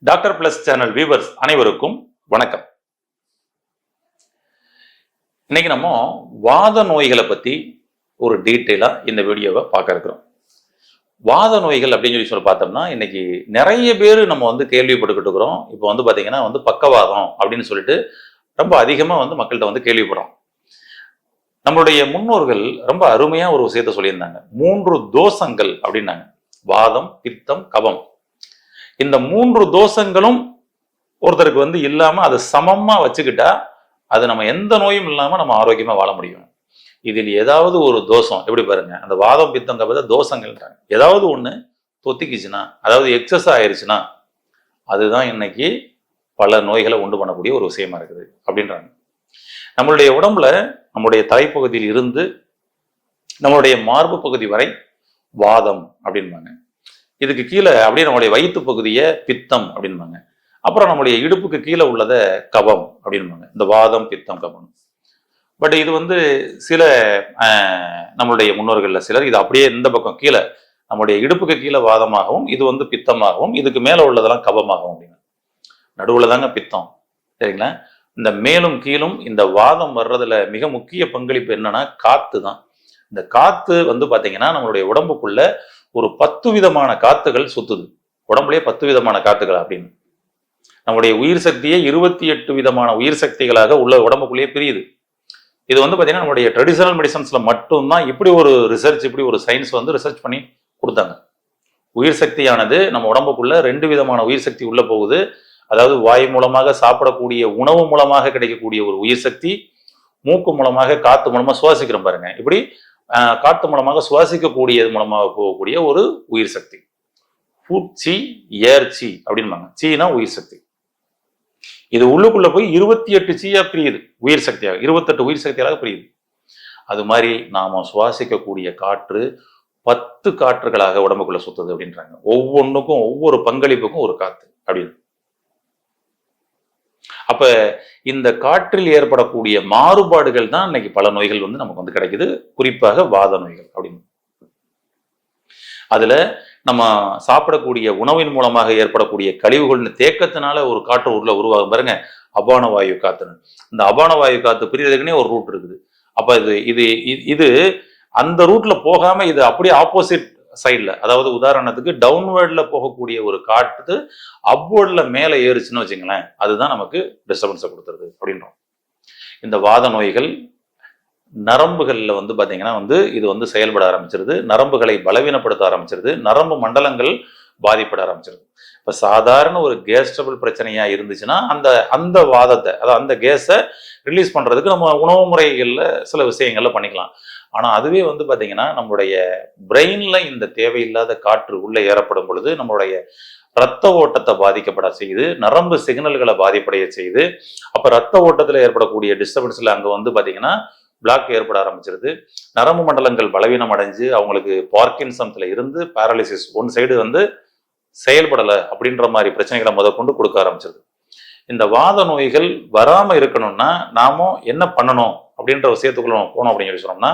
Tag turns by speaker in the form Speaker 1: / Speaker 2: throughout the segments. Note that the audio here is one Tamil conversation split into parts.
Speaker 1: டாக்டர் பிளஸ் சேனல் வியூவர்ஸ் அனைவருக்கும் வணக்கம். இன்னைக்கு நம்ம வாத நோய்களை பத்தி ஒரு டீட்டெயிலா இந்த வீடியோவை பார்க்க இருக்கிறோம். வாத நோய்கள் அப்படின்னு சொல்லி பார்த்தோம்னா இன்னைக்கு நிறைய பேர் நம்ம கேள்விப்பட்டுக்கிட்டு இருக்கிறோம். இப்போ பாத்தீங்கன்னா பக்கவாதம் அப்படின்னு சொல்லிட்டு ரொம்ப அதிகமா மக்கள்கிட்ட கேள்விப்படுறோம். நம்மளுடைய முன்னோர்கள் ரொம்ப அருமையா ஒரு விஷயத்த சொல்லியிருந்தாங்க. 3 தோஷங்கள் அப்படின்னாங்க. வாதம், பித்தம், கபம். இந்த 3 தோஷங்களும் ஒருத்தருக்கு இல்லாம அதை சமமா வச்சுக்கிட்டா அது நம்ம எந்த நோயும் இல்லாம நம்ம ஆரோக்கியமா வாழ முடியும். இதில் ஏதாவது ஒரு தோஷம் எப்படி பாருங்க, அந்த வாதம் பித்தம் கபத தோஷங்கள்ன்றாங்க. ஏதாவது ஒண்ணு தொத்திக்குச்சுன்னா, அதாவது எக்ஸஸ் ஆயிருச்சுன்னா அதுதான் இன்னைக்கு பல நோய்களை உண்டு பண்ணக்கூடிய ஒரு விஷயமா இருக்குது அப்படின்றாங்க. நம்மளுடைய உடம்புல நம்முடைய தலைப்பகுதியில் இருந்து நம்மளுடைய மார்பு பகுதி வரை வாதம் அப்படின்பாங்க. இதுக்கு கீழே அப்படியே நம்மளுடைய வயிற்று பகுதியை பித்தம் அப்படின்பாங்க. அப்புறம் நம்மளுடைய இடுப்புக்கு கீழே உள்ளத கபம் அப்படின்பாங்க. இந்த வாதம் பித்தம் கபம். பட் இது சில நம்மளுடைய முன்னோர்கள்ல சிலர் இது அப்படியே இந்த பக்கம் கீழே நம்முடைய இடுப்புக்கு கீழே வாதமாகவும் இது பித்தமாகவும் இதுக்கு மேல உள்ளதெல்லாம் கபமாகவும் அப்படின்னு. நடுவுல தாங்க பித்தம், சரிங்களா? இந்த மேலும் கீழும் இந்த வாதம் வர்றதுல மிக முக்கிய பங்களிப்பு என்னன்னா காத்து தான். இந்த காத்து பாத்தீங்கன்னா நம்மளுடைய உடம்புக்குள்ள ஒரு 10 விதமான காத்துகள் சுத்துது. உடம்புலயே 10 விதமான காத்துகள் அப்படின்னு. நம்முடைய உயிர் சக்தியே 28 விதமான உயிர் சக்திகளாக உள்ள உடம்புக்குள்ளேயே பிரியுது. இது பாத்தீங்கன்னா நம்மளுடைய ட்ரெடிஷனல் மெடிசன்ஸ்ல மட்டும்தான் இப்படி ஒரு ரிசர்ச், இப்படி ஒரு சயின்ஸ் ரிசர்ச் பண்ணி கொடுத்தாங்க. உயிர் சக்தியானது நம்ம உடம்புக்குள்ள 2 விதமான உயிர் சக்தி உள்ள போகுது. அதாவது வாய் மூலமாக சாப்பிடக்கூடிய உணவு மூலமாக கிடைக்கக்கூடிய ஒரு உயிர் சக்தி, மூக்கு மூலமாக காத்து மூலமா சுவாசிக்கிறோம் பாருங்க. இப்படி காத்து மூலமாக சுவாசிக்கக்கூடியது மூலமாக போகக்கூடிய ஒரு உயிர் சக்தி. ஃபுட் சி, ஏர் சி அப்படின்பாங்க. சீனா உயிர் சக்தி. இது உள்ளுக்குள்ள போய் 28 சீயா பிரியுது, உயிர் சக்தியாக 28 உயிர் சக்தியாக பிரியுது. அது மாதிரி நாம சுவாசிக்கக்கூடிய காற்று 10 காற்றுகளாக உடம்புக்குள்ள சுத்துது அப்படின்றாங்க. ஒவ்வொன்றுக்கும் ஒவ்வொரு பங்களிப்புக்கும் ஒரு காத்து அப்படின்னு. அப்ப இந்த காற்றில் ஏற்படக்கூடிய மாறுபாடுகள் தான் இன்னைக்கு பல நோய்கள் நமக்கு கிடைக்குது. குறிப்பாக வாத நோய்கள் அப்படின்னு. அதுல நம்ம சாப்பிடக்கூடிய உணவின் மூலமாக ஏற்படக்கூடிய கழிவுகள் தேக்கத்தினால ஒரு காற்று உருவாகும் பாருங்க, அபான வாயு காத்துன்னு. இந்த அபான வாயு காத்து பிரியறதுக்குன்னே ஒரு ரூட் இருக்குது. அப்ப இது இது அந்த ரூட்ல போகாம இது அப்படியே ஆப்போசிட் சைட்ல, அதாவது உதாரணத்துக்கு டவுன்வேர்ட்ல போகக்கூடிய ஒரு காற்று அப்வேர்ட்ல மேல ஏறுச்சுன்னு வச்சுங்களேன், அதுதான் நமக்கு டிஸ்டர்பன்ஸை கொடுத்துருது அப்படின்றோம். இந்த வாத நோய்கள் நரம்புகள்ல பாத்தீங்கன்னா இது செயல்பட ஆரம்பிச்சிருது. நரம்புகளை பலவீனப்படுத்த ஆரம்பிச்சிருது. நரம்பு மண்டலங்கள் பாதிப்பட ஆரம்பிச்சிருது. இப்ப சாதாரண ஒரு கேஸ் ட்ரபிள் பிரச்சனையா இருந்துச்சுன்னா அந்த வாதத்தை, அதாவது அந்த கேஸை ரிலீஸ் பண்றதுக்கு நம்ம உணவு முறைகள்ல சில விஷயங்கள்ல பண்ணிக்கலாம். ஆனா அதுவே பாத்தீங்கன்னா நம்மளுடைய பிரெயின்ல இந்த தேவையில்லாத காற்று உள்ள ஏறப்படும் பொழுது நம்மளுடைய ரத்த ஓட்டத்தை பாதிக்கப்பட செய்யுது, நரம்பு சிக்னல்களை பாதிப்படைய செய்யுது. அப்ப ரத்த ஓட்டத்துல ஏற்படக்கூடிய டிஸ்டர்பன்ஸ்ல அங்க பாத்தீங்கன்னா பிளாக் ஏற்பட ஆரம்பிச்சிருது. நரம்பு மண்டலங்கள் பலவீனம் அடைஞ்சு அவங்களுக்கு பார்க்கின்சன்ஸ்ல இருந்து பேரலிசிஸ், ஒன் சைடு செயல்படலை அப்படின்ற மாதிரி பிரச்சனைகளை முதற்கொண்டு கொடுக்க ஆரம்பிச்சிருது. இந்த வாத நோய்கள் வராம இருக்கணும்னா நாம என்ன பண்ணணும் அப்படின்ற விஷயத்துக்குள்ள போனோம் அப்படின்னு சொல்லி சொன்னோம்னா,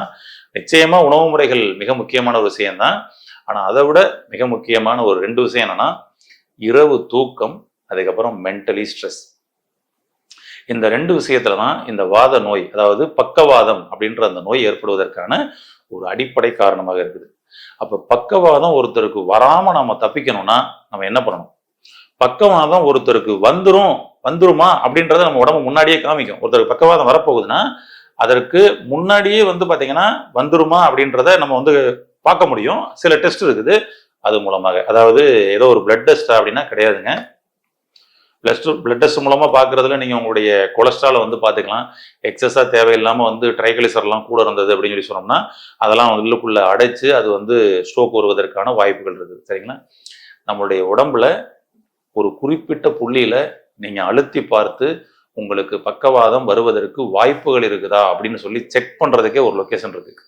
Speaker 1: நிச்சயமா உணவு முறைகள் மிக முக்கியமான ஒரு விஷயம்தான். ஆனா அதை விட மிக முக்கியமான ஒரு 2 விஷயம் என்னன்னா, இரவு தூக்கம், அதுக்கப்புறம் மென்டலி ஸ்ட்ரெஸ். இந்த 2 விஷயத்துலதான் இந்த வாத நோய், அதாவது பக்கவாதம் அப்படின்ற அந்த நோய் ஏற்படுவதற்கான ஒரு அடிப்படை காரணமாக இருக்குது. அப்ப பக்கவாதம் ஒருத்தருக்கு வராம நாம தப்பிக்கணும்னா நம்ம என்ன பண்ணணும்? பக்கவாதம் ஒருத்தருக்கு வந்துருமா அப்படின்றத நம்ம உடம்பு முன்னாடியே காமிக்கும். ஒருத்தருக்கு பக்கவாதம் வரப்போகுதுன்னா அதற்கு முன்னாடியே பாத்தீங்கன்னா வந்துருமா அப்படின்றத நம்ம பார்க்க முடியும். சில டெஸ்ட் இருக்குது அது மூலமாக. அதாவது ஏதோ ஒரு பிளட் டெஸ்ட் அப்படின்னா கிடையாதுங்க. பிளட் டெஸ்ட் மூலமா பாக்குறதுல நீங்க உங்களுடைய கொலஸ்ட்ரால பாத்துக்கலாம். எக்ஸஸா தேவையில்லாம ட்ரைகிளிசர்லாம் கூட இருந்தது அப்படின்னு சொல்லி சொன்னோம்னா அதெல்லாம் உள்ளுக்குள்ள அடைச்சு அது ஸ்ட்ரோக் வருவதற்கான வாய்ப்புகள் இருக்குது, சரிங்களா? நம்மளுடைய உடம்புல ஒரு குறிப்பிட்ட புள்ளியில நீங்க அழுத்தி பார்த்து உங்களுக்கு பக்கவாதம் வருவதற்கு வாய்ப்புகள் இருக்குதா அப்படின்னு சொல்லி செக் பண்றதுக்கே ஒரு லொகேஷன் இருக்கு.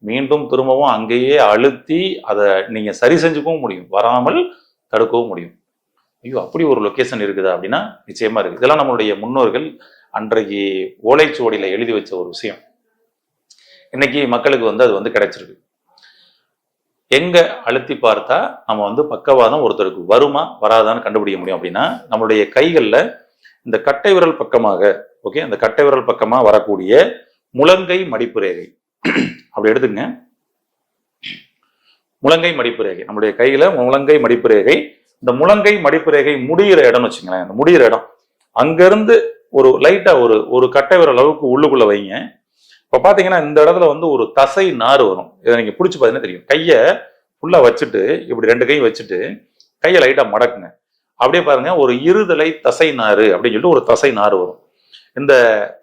Speaker 1: மீண்டும் திரும்பவும் அங்கேயே அழுத்தி அதை நீங்க சரி செஞ்சுக்கவும் முடியும், வராமல் தடுக்கவும் முடியும். ஐயோ, அப்படி ஒரு லொகேஷன் இருக்குதா அப்படின்னா நிச்சயமா இருக்கு. இதெல்லாம் நம்மளுடைய முன்னோர்கள் அன்றைக்கு ஓலைச்சுவடியில எழுதி வச்ச ஒரு விஷயம். இன்னைக்கு மக்களுக்கு அது கிடைச்சிருக்கு. எங்க அழுத்தி பார்த்தா நம்ம வந்து பக்கவாதம் ஒருத்தருக்கு வருமா வராதான்னு கண்டுபிடிக்க முடியும் அப்படின்னா, நம்மளுடைய கைகள்ல இந்த கட்டை விரல் பக்கமாக, ஓகே, அந்த கட்டை விரல் பக்கமா வரக்கூடிய முழங்கை மடிப்பு ரேகை அப்படி எடுத்துங்க. முழங்கை மடிப்பு ரேகை நம்முடைய கையில முழங்கை மடிப்பு ரேகை, இந்த முழங்கை மடிப்பு ரேகை முடிகிற இடம்னு வச்சுங்களேன். அந்த முடிகிற இடம் அங்கிருந்து ஒரு லைட்டா ஒரு கட்டை விரல் அளவுக்கு உள்ளுக்குள்ள வைங்க. இப்ப பாத்தீங்கன்னா இந்த இடத்துல வந்து ஒரு தசை நார் வரும். இதை நீங்க பிடிச்சி பாத்தீங்கன்னா தெரியும். கையை ஃபுல்லா வச்சுட்டு இப்படி 2 கையும் வச்சுட்டு கையை லைட்டா மடக்குங்க. அப்படியே பாருங்க, ஒரு இருதலை தசை நாறு அப்படின்னு சொல்லிட்டு ஒரு தசை நார் வரும். இந்த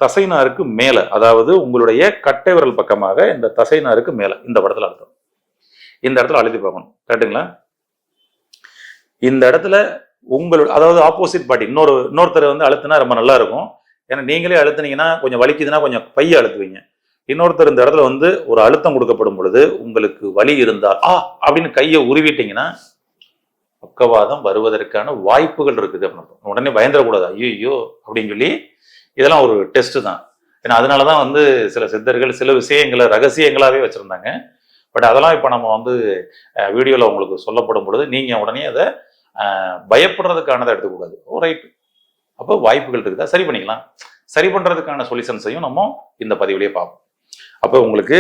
Speaker 1: தசை நாருக்கு மேல, அதாவது உங்களுடைய கட்டை விரல் பக்கமாக இந்த தசை நாருக்கு மேல இந்த இடத்துல அழுத்தம். இந்த இடத்துல அழுத்தி பார்க்கணும். கரெக்டுங்களா? இந்த இடத்துல உங்களோட, அதாவது ஆப்போசிட் பார்ட்டி இன்னொருத்தர் வந்து அழுத்தினா ரொம்ப நல்லா இருக்கும். ஏன்னா நீங்களே அழுத்துனீங்கன்னா கொஞ்சம் வலிக்குதுன்னா கொஞ்சம் பைய அழுத்துவீங்க. இன்னொருத்தர் இந்த இடத்துல வந்து ஒரு அழுத்தம் கொடுக்கப்படும் பொழுது உங்களுக்கு வலி இருந்தால் அப்படின்னு கையை உருவிட்டீங்கன்னா பக்கவாதம் வருவதற்கான வாய்ப்புகள் இருக்குது அப்படின்னு. உடனே பயந்துடக்கூடாது, ஐயோ அப்படின்னு சொல்லி. இதெல்லாம் ஒரு டெஸ்ட் தான். ஏன்னா அதனாலதான் வந்து சில சித்தர்கள் சில விஷயங்களை ரகசியங்களாவே வச்சிருந்தாங்க. பட் அதெல்லாம் இப்ப நம்ம வந்து வீடியோல உங்களுக்கு சொல்லப்படும் பொழுது நீங்க உடனே அதை பயப்படுறதுக்கானதை எடுத்துக்கூடாது. ரைட், அப்போ வாய்ப்புகள் இருக்குதா, சரி பண்ணிக்கலாம். சரி பண்றதுக்கான சொல்யூஷன்ஸையும் நம்ம இந்த பதிவுலயே பார்ப்போம். அப்போ உங்களுக்கு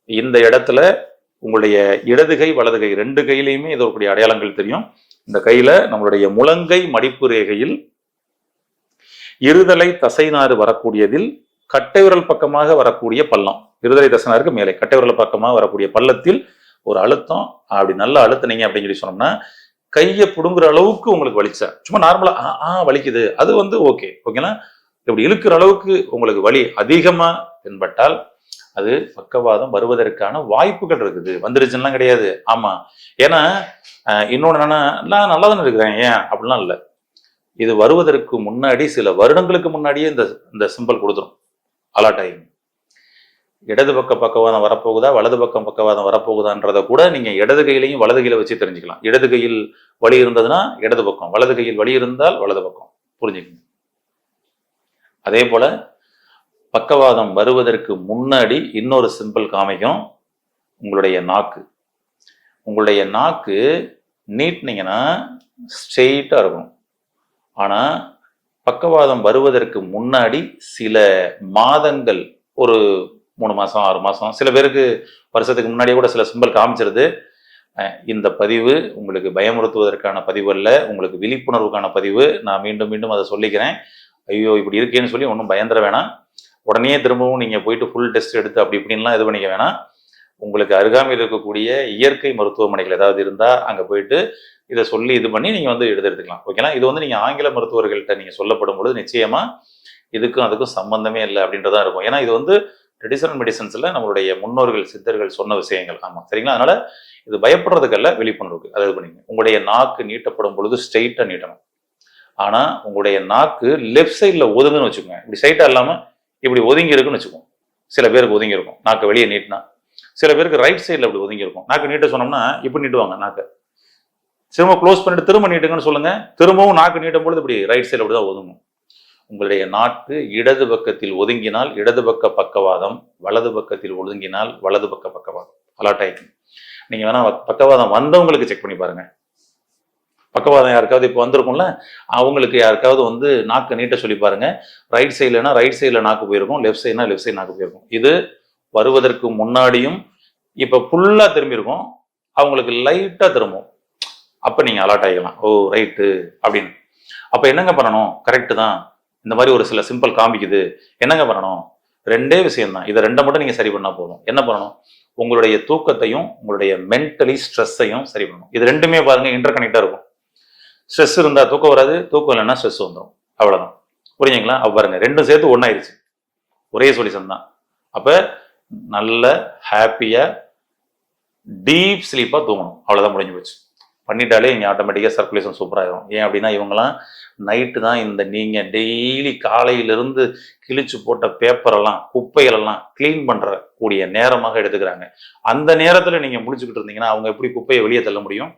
Speaker 1: இந்த இடத்துல உங்களுடைய இடது கை வலது கை 2 கையிலையுமே இதற்குரிய அடையாளங்கள் தெரியும். இந்த கையில நம்மளுடைய முழங்கை மடிப்பு ரேகையில் இருதலை தசைநாறு வரக்கூடியதில் கட்டை விரல் பக்கமாக வரக்கூடிய பள்ளம், இருதலை தசைநாருக்கு மேலே கட்டை விரல் பக்கமாக வரக்கூடிய பள்ளத்தில் ஒரு அழுத்தம் அப்படி நல்லா அழுத்தினீங்க அப்படின்னு சொல்லி சொன்னோம்னா கையை பிடுங்குற அளவுக்கு உங்களுக்கு வலிச்சா, சும்மா நார்மலா வலிக்குது அது வந்து ஓகேங்களா. இப்படி இழுக்கிற அளவுக்கு உங்களுக்கு வலி அதிகமா தென்பட்டால் அது பக்கவாதம் வருவதற்கான வாய்ப்புகள் இருக்குது. வந்துருச்சுன்னா கிடையாது. ஆமா, ஏன்னா இன்னொன்னு என்னன்னா, நான் நல்லா தானே இருக்கிறேன் ஏன் அப்படிலாம் இல்லை. இது வருவதற்கு முன்னாடி சில வருடங்களுக்கு முன்னாடியே இந்த சிம்பிள் கொடுத்துரும், அலர்ட் ஆகி. இடது பக்க பக்கவாதம் வரப்போகுதா வலது பக்கம் பக்கவாதம் வரப்போகுதான்றத கூட நீங்க இடது கையிலையும் வலது கையில வச்சு தெரிஞ்சுக்கலாம். இடது கையில் வலி இருந்ததுன்னா இடது பக்கம், வலது கையில் வலி இருந்தால் வலது பக்கம், புரிஞ்சுக்கணும். அதே போல பக்கவாதம் வருவதற்கு முன்னாடி இன்னொரு சிம்பிள் காமிக்கும், உங்களுடைய நாக்கு. உங்களுடைய நாக்கு நீட்டினீங்கன்னா ஸ்ட்ரெயிட்டா இருக்கும். ஆனா பக்கவாதம் வருவதற்கு முன்னாடி சில மாதங்கள், ஒரு 3 மாசம் 6 மாசம், சில பேருக்கு வருஷத்துக்கு முன்னாடியே கூட சில சிம்பிள் காமிச்சிருது. இந்த பதிவு உங்களுக்கு பயமுறுத்துவதற்கான பதிவு அல்ல, உங்களுக்கு விழிப்புணர்வுக்கான பதிவு. நான் மீண்டும் மீண்டும் அதை சொல்லிக்கிறேன். ஐயோ இப்படி இருக்கேன்னு சொல்லி ஒன்றும் பயந்துட வேணாம். உடனே திரும்பவும் நீங்க போயிட்டு ஃபுல் டெஸ்ட் எடுத்து அப்படி இப்படின்லாம் இது பண்ணிக்க வேணாம். உங்களுக்கு அருகாமையில் இருக்கக்கூடிய இயற்கை மருத்துவமனைகள் ஏதாவது இருந்தா அங்க போயிட்டு இதை சொல்லி இது பண்ணி நீங்க வந்து எடுத்துக்கலாம். ஓகேங்களா? இது வந்து நீங்க ஆங்கில மருத்துவர்கள்ட்ட நீங்க சொல்லப்படும் பொழுது நிச்சயமா இதுக்கும் அதுக்கும் சம்பந்தமே இல்லை அப்படின்றதா இருக்கும். ஏன்னா இது வந்து ட்ரெடிஷனல் மெடிசன்ஸ்ல நம்மளுடைய முன்னோர்கள் சித்தர்கள் சொன்ன விஷயங்கள். ஆமா, சரிங்களா? அதனால இது பயப்படுறதுக்கல்ல, விழிப்புணர்வுக்கு. அதாவது பண்ணீங்க, உங்களுடைய நாக்கு நீட்டப்படும் பொழுது ஸ்ட்ரெயிட்டா நீட்டணும். ஆனா உங்களுடைய நாக்கு லெஃப்ட் சைட்ல ஒதுங்குன்னு வச்சுக்கோங்க. இப்படி ஸ்ட்ரைட்டா இல்லாம இப்படி ஒதுங்கி இருக்குன்னு வச்சுக்கோங்க. சில பேருக்கு ஒதுங்கி இருக்கும் நாக்கு வெளியே நீட்டினா, சில பேருக்கு ரைட் சைட்ல இப்படி ஒதுங்கி இருக்கும். நாக்கு நீட்ட சொன்னோம்னா இப்படி நீட்டுவாங்க நாக்கு. திரும்ப க்ளோஸ் பண்ணிட்டு திரும்ப நீட்டுங்கன்னு சொல்லுங்க. திரும்பவும் நாக்கு நீட்டும் பொழுது இப்படி ரைட் சைட்ல அப்படிதான் ஒதுங்கும். உங்களுடைய நாக்கு இடது பக்கத்தில் ஒதுங்கினால் இடது பக்க பக்கவாதம், வலது பக்கத்தில் ஒதுங்கினால் வலது பக்க பக்கவாதம். அலர்ட் ஆயிடுச்சு. நீங்க வேணா பக்கவாதம் வந்தவங்களுக்கு செக் பண்ணி பாருங்க. பக்கவாதம் யாருக்காவது இப்போ வந்திருக்கும்ல, அவங்களுக்கு யாருக்காவது வந்து நாக்கு நீட்ட சொல்லி பாருங்க. ரைட் சைட்லனா ரைட் சைட்ல நாக்கு போயிருக்கும், லெஃப்ட் சைட்னா லெஃப்ட் சைடு நாக்கு போயிருக்கும். இது வருவதற்கு முன்னாடியும் இப்ப ஃபுல்லா திரும்பி இருக்கும், அவங்களுக்கு லைட்டா திரும்பும். அப்ப நீங்க அலர்ட் ஆகிக்கலாம், ஓ ரைட்டு அப்படின்னு. அப்ப என்னங்க பண்ணணும்? கரெக்டு தான், இந்த மாதிரி ஒரு சில சிம்பிள் காமிக்குது, என்னங்க பண்ணணும்? 2 விஷயம் தான். இதை 2 மட்டும் நீங்க சரி பண்ணா போதும். என்ன பண்ணணும்? உங்களுடைய தூக்கத்தையும் உங்களுடைய மென்டலி ஸ்ட்ரெஸ்ஸையும் சரி பண்ணணும். இது 2மே பாருங்க இன்டர் கனெக்டா இருக்கும். ஸ்ட்ரெஸ் இருந்தா தூக்கம் வராது, தூக்கம் இல்லைன்னா ஸ்ட்ரெஸ் வந்துடும். அவ்வளவுதான். புரியுங்களா? அப்ப பாருங்க 2ம் சேர்த்து ஒன்னாயிருச்சு, ஒரே சொல்யூஷன் தான். அப்ப நல்ல ஹாப்பியா டீப் ஸ்லீப்பா தூங்கணும். அவ்வளவுதான், முடிஞ்சு போச்சு. பண்ணிட்டாலே இங்கே ஆட்டோமேட்டிக்காக சர்க்குலேஷன் சூப்பராகிடும். ஏன் அப்படின்னா இவங்கெல்லாம் நைட்டு தான் இந்த நீங்கள் டெய்லி காலையிலிருந்து கிழிச்சு போட்ட பேப்பரெல்லாம் குப்பைகளெல்லாம் க்ளீன் பண்ணுற கூடிய நேரமாக எடுத்துக்கிறாங்க. அந்த நேரத்தில் நீங்கள் முடிச்சுக்கிட்டு இருந்தீங்கன்னா அவங்க எப்படி குப்பையை வெளியே தள்ள முடியும்?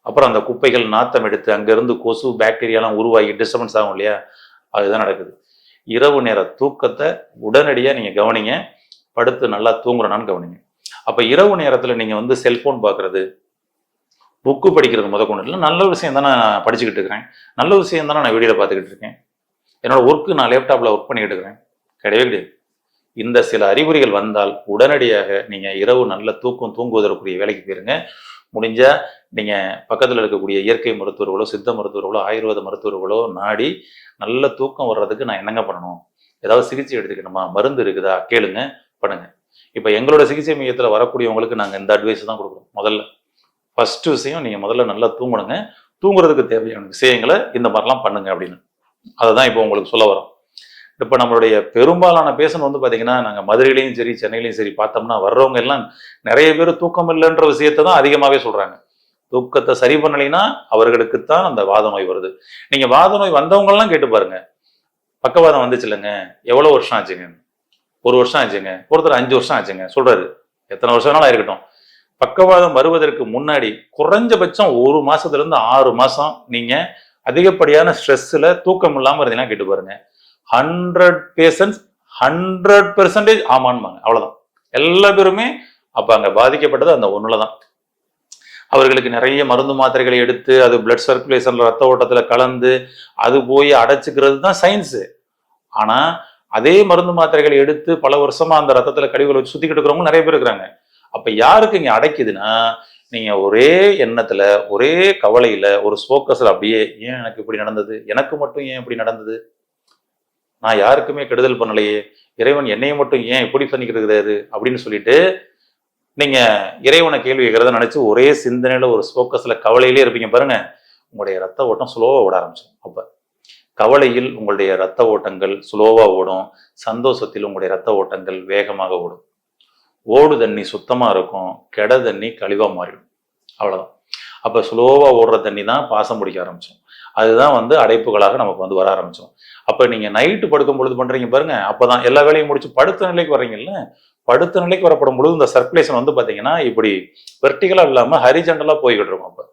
Speaker 1: அப்புறம் அந்த குப்பைகள் நாத்தம் எடுத்து அங்கேருந்து கொசு பாக்டீரியாலாம் உருவாகி டிஸ்டர்பன்ஸ் ஆகும் இல்லையா? அதுதான் நடக்குது. இரவு நேர தூக்கத்தை உடனடியாக நீங்கள் கவனிங்க. படுத்து நல்லா தூங்குறனான்னு கவனிங்க. அப்ப இரவு நேரத்துல நீங்க வந்து செல்போன் பாக்குறது, புக்கு படிக்கிறது முதற்கொண்டு இல்லை, நல்ல விஷயம் தானே நான் படிச்சுக்கிட்டு இருக்கிறேன், நல்ல விஷயம் தானே நான் வீடியோல பார்த்துக்கிட்டு இருக்கேன், என்னோட ஒர்க்கு நான் லேப்டாப்ல ஒர்க் பண்ணிக்கிட்டு இருக்கிறேன், கிடையவே கிடையாது. இந்த சில அறிகுறிகள் வந்தால் உடனடியாக நீங்க இரவு நல்ல தூக்கம் தூங்குவதற்குரிய வேலைக்கு போயிருங்க. முடிஞ்சா நீங்க பக்கத்துல இருக்கக்கூடிய இயற்கை மருத்துவர்களோ, சித்த மருத்துவர்களோ, ஆயுர்வேத மருத்துவர்களோ நாடி நல்ல தூக்கம் வர்றதுக்கு நான் என்னங்க பண்ணணும், ஏதாவது சிகிச்சை எடுத்துக்கணுமா, மருந்து இருக்குதா கேளுங்க, பண்ணுங்க. இப்ப எங்களோட சிகிச்சை மையத்துல வரக்கூடியவங்களுக்கு நாங்க இந்த அட்வைஸ் தான் கொடுக்குறோம். முதல்ல ஃபர்ஸ்ட் விஷயம், நீங்க முதல்ல நல்லா தூங்கணுங்க, தூங்குறதுக்கு தேவையான விஷயங்களை இந்த மாதிரிலாம் பண்ணுங்க அப்படின்னு. அதை தான் இப்போ உங்களுக்கு சொல்ல வரோம். இப்போ நம்மளுடைய பெரும்பாலான பேஷண்ட் வந்து பார்த்தீங்கன்னா, நாங்கள் மதுரையிலையும் சரி சென்னையிலையும் சரி பார்த்தோம்னா வர்றவங்க எல்லாம் நிறைய பேர் தூக்கம் இல்லைன்ற விஷயத்தை தான் அதிகமாகவே சொல்றாங்க. தூக்கத்தை சரி பண்ணலைன்னா அவர்களுக்குத்தான் அந்த வாத நோய் வருது. நீங்க வாத நோய் வந்தவங்கலாம் கேட்டு பாருங்க, பக்கவாதம் வந்துச்சு இல்லைங்க, எவ்வளோ வருஷம் ஆச்சுங்க, 1 வருஷம் ஆச்சுங்க, ஒருத்தர் 5 வருஷம் ஆச்சுங்க சொல்றாரு. எத்தனை வருஷம்னாலும் இருக்கட்டும், பக்கவாதம் வருவதற்கு முன்னாடி குறைஞ்சபட்சம் 1 மாசத்துல இருந்து 6 மாசம் நீங்க அதிகப்படியான ஸ்ட்ரெஸ்ல தூக்கம் இல்லாம இருந்தீங்கன்னா கேட்டு பாருங்க, 100% 100% ஆமான்பாங்க. அவ்வளவுதான். எல்லா பேருமே அப்ப அங்க பாதிக்கப்பட்டது அந்த ஒண்ணுலதான். அவர்களுக்கு நிறைய மருந்து மாத்திரைகளை எடுத்து அது பிளட் சர்க்குலேஷன்ல ரத்த ஓட்டத்துல கலந்து அது போய் அடைச்சுக்கிறது தான் சயின்ஸ். ஆனா அதே மருந்து மாத்திரைகளை எடுத்து பல வருஷமா அந்த ரத்தத்துல கழிவுகளை வச்சு சுத்திக்கிட்டு இருக்கிறவங்க நிறைய பேர் இருக்கிறாங்க. அப்ப யாருக்கு இங்க அடைக்குதுன்னா, நீங்க ஒரே எண்ணத்துல ஒரே கவலையில ஒரு ஃபோக்கஸ்ல அப்படியே, ஏன் எனக்கு இப்படி நடந்தது, எனக்கு மட்டும் ஏன் இப்படி நடந்தது, நான் யாருக்குமே கெடுதல் பண்ணலையே, இறைவன் என்னைய மட்டும் ஏன் இப்படி பண்ணிக்கிட்டு இருக்கிறாரு அப்படின்னு சொல்லிட்டு நீங்க இறைவனை கேள்வி கேட்கறத நினைச்சு ஒரே சிந்தனையில ஒரு ஃபோக்கஸ்ல கவலையிலே இருப்பீங்க பாருங்க, உங்களுடைய ரத்த ஓட்டம் ஸ்லோவா ஓட ஆரம்பிச்சிடும். அப்ப கவலையில் உங்களுடைய ரத்த ஓட்டங்கள் ஸ்லோவா ஓடும், சந்தோஷத்தில் உங்களுடைய ரத்த ஓட்டங்கள் வேகமாக ஓடும். ஓடு தண்ணி சுத்தமா இருக்கும், கெட தண்ணி கழிவா மாறிடும். அவ்வளவுதான். அப்ப ஸ்லோவா ஓடுற தண்ணி தான் பாசம் பிடிக்க ஆரம்பிச்சோம். அதுதான் வந்து அடைப்புகளாக நமக்கு வந்து வர ஆரம்பிச்சோம். அப்ப நீங்க நைட்டு படுக்கும் பொழுது பண்றீங்க பாருங்க, அப்பதான் எல்லா வேலையும் முடிச்சு படுத்த நிலைக்கு வர்றீங்கல்ல, படுத்த நிலைக்கு வரப்படும் பொழுது இந்த சர்க்குலேஷன் வந்து பாத்தீங்கன்னா இப்படி வெர்டிகலா இல்லாம ஹரிஜெண்டலா போய்கிட்டு இருக்கும். அப்ப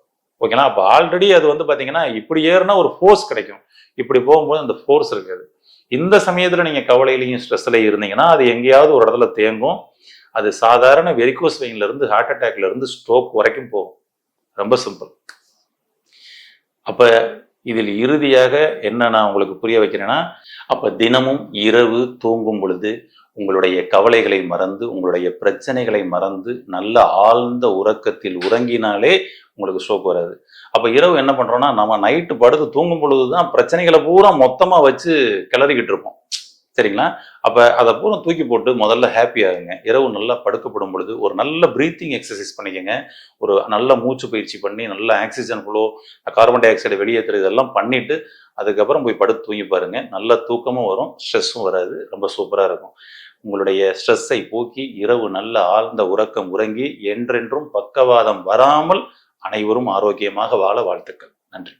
Speaker 1: ஓகேங்களா, அப்ப ஆல்ரெடி அது வந்து பாத்தீங்கன்னா இப்படி ஏறுனா ஒரு ஃபோர்ஸ் கிடைக்கும், இப்படி போகும்போது அந்த ஃபோர்ஸ் இருக்காது. இந்த சமயத்துல நீங்க கவலையிலையும் ஸ்ட்ரெஸ்லயும் இருந்தீங்கன்னா அது எங்கேயாவது ஒரு இடத்துல தேங்கும். அது சாதாரண வெரிகோஸ் வெயின்ல இருந்து ஹார்ட் அட்டாக்ல இருந்து ஸ்ட்ரோக் வரைக்கும் போகும். ரொம்ப சிம்பிள். அப்ப இதில் இறுதியாக என்ன நான் உங்களுக்கு புரிய வைக்கிறேன்னா, அப்ப தினமும் இரவு தூங்கும் பொழுது உங்களுடைய கவலைகளை மறந்து, உங்களுடைய பிரச்சனைகளை மறந்து நல்ல ஆழ்ந்த உறக்கத்தில் உறங்கினாலே உங்களுக்கு ஸ்ட்ரோக் வராது. அப்ப இரவு என்ன பண்றோம்னா, நம்ம நைட்டு படுத்து தூங்கும் பொழுதுதான் பிரச்சனைகளை பூரா மொத்தமா வச்சு கிளறிக்கிட்டு இருப்போம். சரிங்களா? அப்ப அதை பூரா தூக்கி போட்டு முதல்ல ஹாப்பி ஆகுங்க. இரவு நல்லா படுக்கப்படும் பொழுது ஒரு நல்ல பிரீத்திங் எக்ஸசைஸ் பண்ணிக்கங்க. ஒரு நல்ல மூச்சு பயிற்சி பண்ணி நல்ல oxygen flow, carbon dioxide வெளியேற்றுறது இதெல்லாம் பண்ணிட்டு அதுக்கப்புறம் போய் படுத்து தூங்கி பாருங்க. நல்ல தூக்கமும் வரும், ஸ்ட்ரெஸ்ஸும் வராது. ரொம்ப சூப்பரா இருக்கும். உங்களுடைய ஸ்ட்ரெஸ்ஸை போக்கி இரவு நல்ல ஆழ்ந்த உறக்கம் உறங்கி என்றென்றும் பக்கவாதம் வராமல் அனைவரும் ஆரோக்கியமாக வாழ வாழ்த்துக்கள். நன்றி.